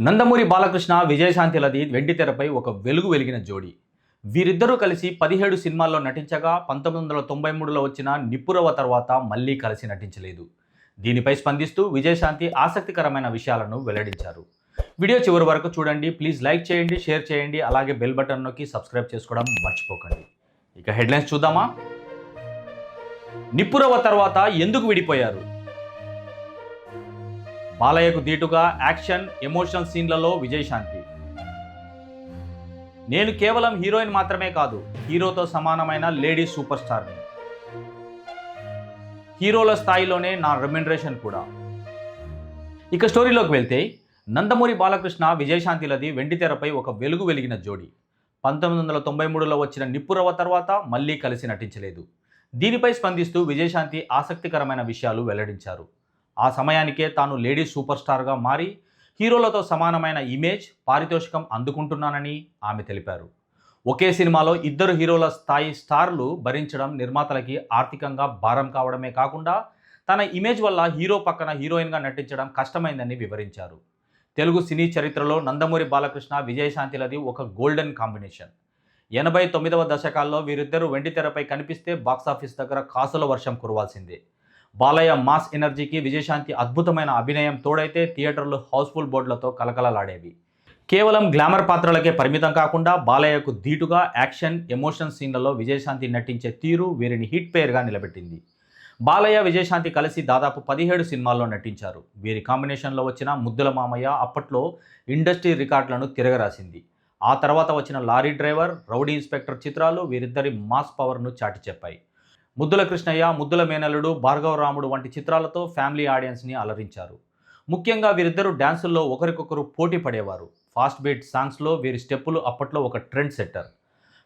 నందమూరి బాలకృష్ణ, విజయశాంతిలది వెండితెరపై ఒక వెలుగు వెలిగిన జోడీ. వీరిద్దరూ కలిసి 17 సినిమాల్లో నటించగా 1993లో వచ్చిన నిప్పురవ్వ తర్వాత మళ్ళీ కలిసి నటించలేదు. దీనిపై స్పందిస్తూ విజయశాంతి ఆసక్తికరమైన విషయాలను వెల్లడించారు. వీడియో చివరి వరకు చూడండి. ప్లీజ్ లైక్ చేయండి, షేర్ చేయండి, అలాగే బెల్ బటన్ నొక్కి సబ్స్క్రైబ్ చేసుకోవడం మర్చిపోకండి. ఇక హెడ్లైన్స్ చూద్దామా. నిప్పురవ్వ తర్వాత ఎందుకు విడిపోయారు? బాలయ్యకు దీటుగా యాక్షన్, ఎమోషనల్ సీన్లలో విజయశాంతి. నేను కేవలం హీరోయిన్ మాత్రమే కాదు, హీరోతో సమానమైన లేడీ సూపర్ స్టార్ని. హీరోల స్థాయిలోనే నా రెమ్యునరేషన్ కూడా. ఇక స్టోరీలోకి వెళ్తే, నందమూరి బాలకృష్ణ, విజయశాంతిలది వెండితెరపై ఒక వెలుగు వెలిగిన జోడీ. 1993లో వచ్చిన నిప్పురవ్వ తర్వాత మళ్ళీ కలిసి నటించలేదు. దీనిపై స్పందిస్తూ విజయశాంతి ఆసక్తికరమైన విషయాలు వెల్లడించారు. ఆ సమయానికే తాను లేడీ సూపర్ స్టార్గా మారి హీరోలతో సమానమైన ఇమేజ్, పారితోషికం అందుకుంటున్నానని ఆమె తెలిపారు. ఒకే సినిమాలో ఇద్దరు హీరోల స్థాయి స్టార్లు భరించడం నిర్మాతలకి ఆర్థికంగా భారం కావడమే కాకుండా తన ఇమేజ్ వల్ల హీరో పక్కన హీరోయిన్గా నటించడం కష్టమైందని వివరించారు. తెలుగు సినీ చరిత్రలో నందమూరి బాలకృష్ణ, విజయశాంతిలది ఒక గోల్డెన్ కాంబినేషన్. 89వ దశకాల్లో వీరిద్దరూ వెండితెరపై కనిపిస్తే బాక్సాఫీస్ దగ్గర కాసుల వర్షం కురవాల్సిందే. బాలయ్య మాస్ ఎనర్జీకి విజయశాంతి అద్భుతమైన అభినయం తోడైతే థియేటర్లు హౌస్ఫుల్ బోర్డులతో కలకలలాడేవి. కేవలం గ్లామర్ పాత్రలకే పరిమితం కాకుండా బాలయ్యకు ధీటుగా యాక్షన్, ఎమోషన్ సీన్లలో విజయశాంతి నటించే తీరు వీరిని హిట్ పేర్గా నిలబెట్టింది. బాలయ్య, విజయశాంతి కలిసి దాదాపు 17 సినిమాల్లో నటించారు. వీరి కాంబినేషన్లో వచ్చిన ముద్దుల మామయ్య అప్పట్లో ఇండస్ట్రీ రికార్డులను తిరగరాసింది. ఆ తర్వాత వచ్చిన లారీ డ్రైవర్, రౌడీ ఇన్స్పెక్టర్ చిత్రాలు వీరిద్దరి మాస్ పవర్ను చాటి చెప్పాయి. ముద్దుల కృష్ణయ్య, ముద్దుల మేనల్లుడు, భార్గవరాముడు వంటి చిత్రాలతో ఫ్యామిలీ ఆడియన్స్ని అలరించారు. ముఖ్యంగా వీరిద్దరూ డ్యాన్సుల్లో ఒకరికొకరు పోటీ పడేవారు. ఫాస్ట్ బీట్ సాంగ్స్లో వీరి స్టెప్పులు అప్పట్లో ఒక ట్రెండ్ సెట్టర్.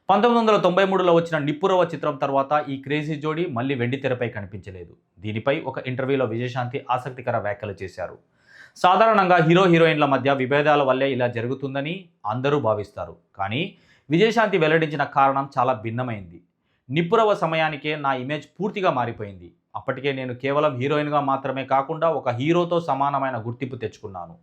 1993లో వచ్చిన నిప్పురవ్వ చిత్రం తర్వాత ఈ క్రేజీ జోడీ మళ్ళీ వెండితెరపై కనిపించలేదు. దీనిపై ఒక ఇంటర్వ్యూలో విజయశాంతి ఆసక్తికర వ్యాఖ్యలు చేశారు. సాధారణంగా హీరో హీరోయిన్ల మధ్య విభేదాల వల్లే ఇలా జరుగుతుందని అందరూ భావిస్తారు. కానీ విజయశాంతి వెల్లడించిన కారణం చాలా భిన్నమైంది. నిప్పురవ్వ సమయానికే నా ఇమేజ్ పూర్తిగా మారిపోయింది. అప్పటికే నేను కేవలం హీరోయిన్గా మాత్రమే కాకుండా ఒక హీరోతో సమానమైన గుర్తింపు తెచ్చుకున్నాను.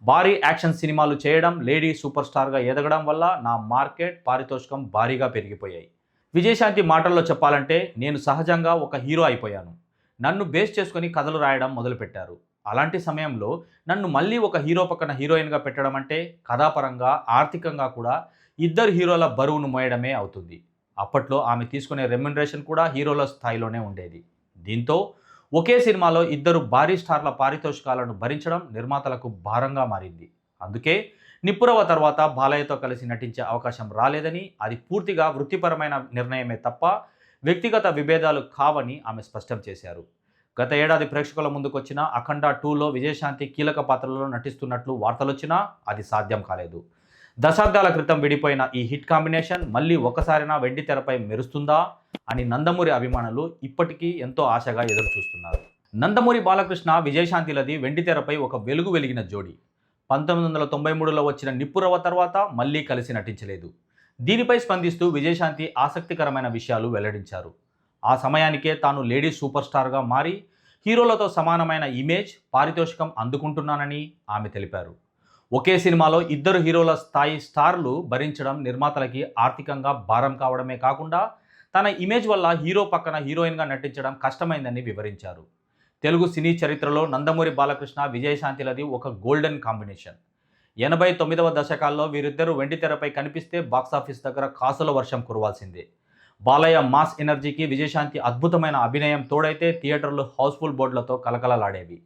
భారీ యాక్షన్ సినిమాలు చేయడం, లేడీ సూపర్ స్టార్గా ఎదగడం వల్ల నా మార్కెట్, పారితోషికం భారీగా పెరిగిపోయాయి. విజయశాంతి మాటల్లో చెప్పాలంటే, నేను సహజంగా ఒక హీరో అయిపోయాను. నన్ను బేస్ చేసుకొని కథలు రాయడం మొదలుపెట్టారు. అలాంటి సమయంలో నన్ను మళ్ళీ ఒక హీరో పక్కన హీరోయిన్గా పెట్టడం అంటే కథాపరంగా, ఆర్థికంగా కూడా ఇద్దరు హీరోల బరువును మోయడమే అవుతుంది. అప్పట్లో ఆమె తీసుకునే రెమ్యునరేషన్ కూడా హీరోల స్థాయిలోనే ఉండేది. దీంతో ఒకే సినిమాలో ఇద్దరు భారీ స్టార్ల పారితోషికాలను భరించడం నిర్మాతలకు భారంగా మారింది. అందుకే నిప్పురవ్వ తర్వాత బాలయ్యతో కలిసి నటించే అవకాశం రాలేదని, అది పూర్తిగా వృత్తిపరమైన నిర్ణయమే తప్ప వ్యక్తిగత విభేదాలు కావని ఆమె స్పష్టం చేశారు. గత ఏడాది ప్రేక్షకుల ముందుకొచ్చిన అఖండ 2లో విజయశాంతి కీలక పాత్రలో నటిస్తున్నట్లు వార్తలొచ్చినా అది సాధ్యం కాలేదు. దశాబ్దాల క్రితం విడిపోయిన ఈ హిట్ కాంబినేషన్ మళ్ళీ ఒకసారైనా వెండితెరపై మెరుస్తుందా అని నందమూరి అభిమానులు ఇప్పటికీ ఎంతో ఆశగా ఎదురుచూస్తున్నారు. నందమూరి బాలకృష్ణ, విజయశాంతిలది వెండితెరపై ఒక వెలుగు వెలిగిన జోడీ. 1993లో వచ్చిన నిప్పురవ్వ తర్వాత మళ్ళీ కలిసి నటించలేదు. దీనిపై స్పందిస్తూ విజయశాంతి ఆసక్తికరమైన విషయాలు వెల్లడించారు. ఆ సమయానికే తాను లేడీ సూపర్ స్టార్గా మారి హీరోలతో సమానమైన ఇమేజ్, పారితోషికం అందుకుంటున్నానని ఆమె తెలిపారు. ఒకే సినిమాలో ఇద్దరు హీరోల స్థాయి స్టార్లు భరించడం నిర్మాతలకి ఆర్థికంగా భారం కావడమే కాకుండా తన ఇమేజ్ వల్ల హీరో పక్కన హీరోయిన్గా నటించడం కష్టమైందని వివరించారు. తెలుగు సినీ చరిత్రలో నందమూరి బాలకృష్ణ, విజయశాంతిలది ఒక గోల్డెన్ కాంబినేషన్. 89వ దశకాల్లో వీరిద్దరూ వెండితెరపై కనిపిస్తే బాక్సాఫీస్ దగ్గర కాసుల వర్షం కురవాల్సిందే. బాలయ్య మాస్ ఎనర్జీకి విజయశాంతి అద్భుతమైన అభినయం తోడైతే థియేటర్లు హౌస్ఫుల్ బోర్డులతో కలకలలాడేవి.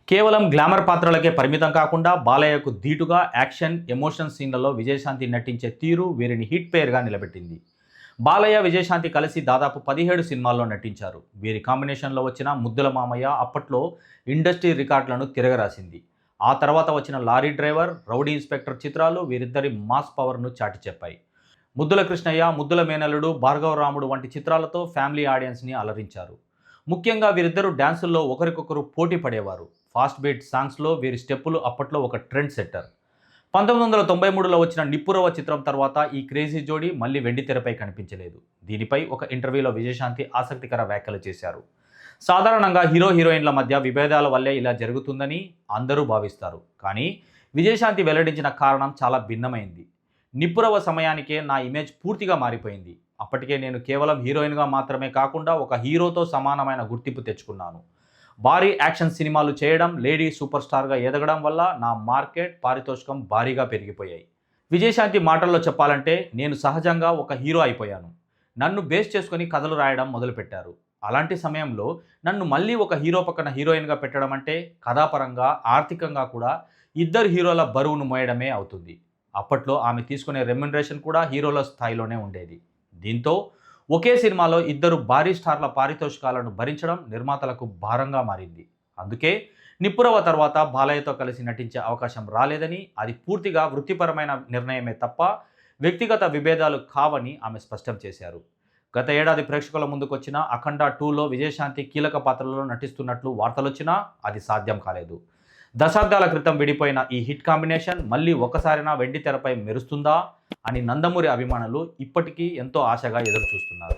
కేవలం గ్లామర్ పాత్రలకే పరిమితం కాకుండా బాలయ్యకు ధీటుగా యాక్షన్, ఎమోషన్ సీన్లలో విజయశాంతి నటించే తీరు వీరిని హిట్ పేర్గా నిలబెట్టింది. బాలయ్య, విజయశాంతి కలిసి దాదాపు 17 సినిమాల్లో నటించారు. వీరి కాంబినేషన్లో వచ్చిన ముద్దుల మామయ్య అప్పట్లో ఇండస్ట్రీ రికార్డులను తిరగరాసింది. ఆ తర్వాత వచ్చిన లారీ డ్రైవర్, రౌడీ ఇన్స్పెక్టర్ చిత్రాలు వీరిద్దరి మాస్ పవర్ను చాటి చెప్పాయి. ముద్దుల కృష్ణయ్య, ముద్దుల మేనల్లుడు, భార్గవరాముడు వంటి చిత్రాలతో ఫ్యామిలీ ఆడియన్స్ని అలరించారు. ముఖ్యంగా వీరిద్దరూ డ్యాన్సుల్లో ఒకరికొకరు పోటీ పడేవారు. ఫాస్ట్ బీట్ సాంగ్స్లో వీరి స్టెప్పులు అప్పట్లో ఒక ట్రెండ్ సెట్టర్. 1993లో వచ్చిన నిప్పురవ్వ చిత్రం తర్వాత ఈ క్రేజీ జోడీ మళ్ళీ వెండితెరపై కనిపించలేదు. దీనిపై ఒక ఇంటర్వ్యూలో విజయశాంతి ఆసక్తికర వ్యాఖ్యలు చేశారు. సాధారణంగా హీరో హీరోయిన్ల మధ్య విభేదాల వల్లే ఇలా జరుగుతుందని అందరూ భావిస్తారు. కానీ విజయశాంతి వెల్లడించిన కారణం చాలా భిన్నమైంది. నిప్పురవ సమయానికే నా ఇమేజ్ పూర్తిగా మారిపోయింది. అప్పటికే నేను కేవలం హీరోయిన్గా మాత్రమే కాకుండా ఒక హీరోతో సమానమైన గుర్తింపు తెచ్చుకున్నాను. భారీ యాక్షన్ సినిమాలు చేయడం, లేడీ సూపర్ స్టార్గా ఎదగడం వల్ల నా మార్కెట్, పారితోషికం భారీగా పెరిగిపోయాయి. విజయశాంతి మాటల్లో చెప్పాలంటే నేను సహజంగా ఒక హీరో అయిపోయాను. నన్ను బేస్ చేసుకొని కథలు రాయడం మొదలుపెట్టారు. అలాంటి సమయంలో నన్ను మళ్ళీ ఒక హీరో పక్కన హీరోయిన్గా పెట్టడం అంటే కథాపరంగా, ఆర్థికంగా కూడా ఇద్దరు హీరోల బరువును మోయడమే అవుతుంది. అప్పట్లో ఆమె తీసుకునే రెమ్యునరేషన్ కూడా హీరోల స్థాయిలోనే ఉండేది. దీంతో ఒకే సినిమాలో ఇద్దరు భారీ స్టార్ల పారితోషికాలను భరించడం నిర్మాతలకు భారంగా మారింది. అందుకే నిప్పురవ తర్వాత బాలయ్యతో కలిసి నటించే అవకాశం రాలేదని, అది పూర్తిగా వృత్తిపరమైన నిర్ణయమే తప్ప వ్యక్తిగత విభేదాలు కావని ఆమె స్పష్టం చేశారు. గత ఏడాది ప్రేక్షకుల ముందుకొచ్చిన అఖండ 2లో విజయశాంతి కీలక పాత్రలో నటిస్తున్నట్లు వార్తలొచ్చినా అది సాధ్యం కాలేదు. దశాబ్దాల క్రితం విడిపోయిన ఈ హిట్ కాంబినేషన్ మళ్ళీ ఒకసారైనా వెండి తెరపై మెరుస్తుందా అని నందమూరి అభిమానులు ఇప్పటికీ ఎంతో ఆశగా ఎదురుచూస్తున్నారు.